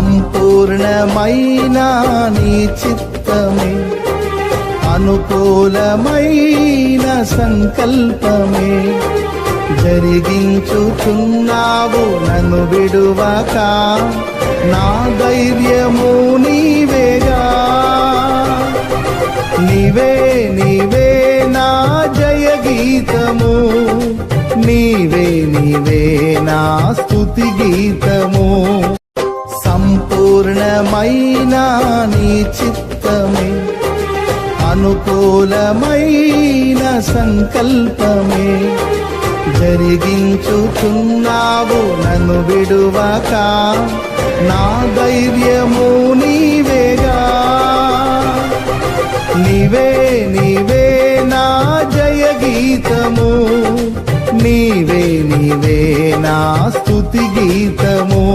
సంపూర్ణమైన నీ చిత్తమే అనుకూలమైన సంకల్పమే జరిగించుచున్నావు నన్ను విడువక నా ధైర్యము నీవేగా నీవే నీవే నా జయ గీతము నీవే నీవే నా స్తుతి గీతము సంపూర్ణమైన నీ చిత్తమే అనుకూలమైన సంకల్పమే జరిగించుచున్నావు నన్ను విడువక నా ధైర్యము నీవేగా నీవే నీవే నా జయ గీతము నీవే నీవే నా స్తుతి గీతము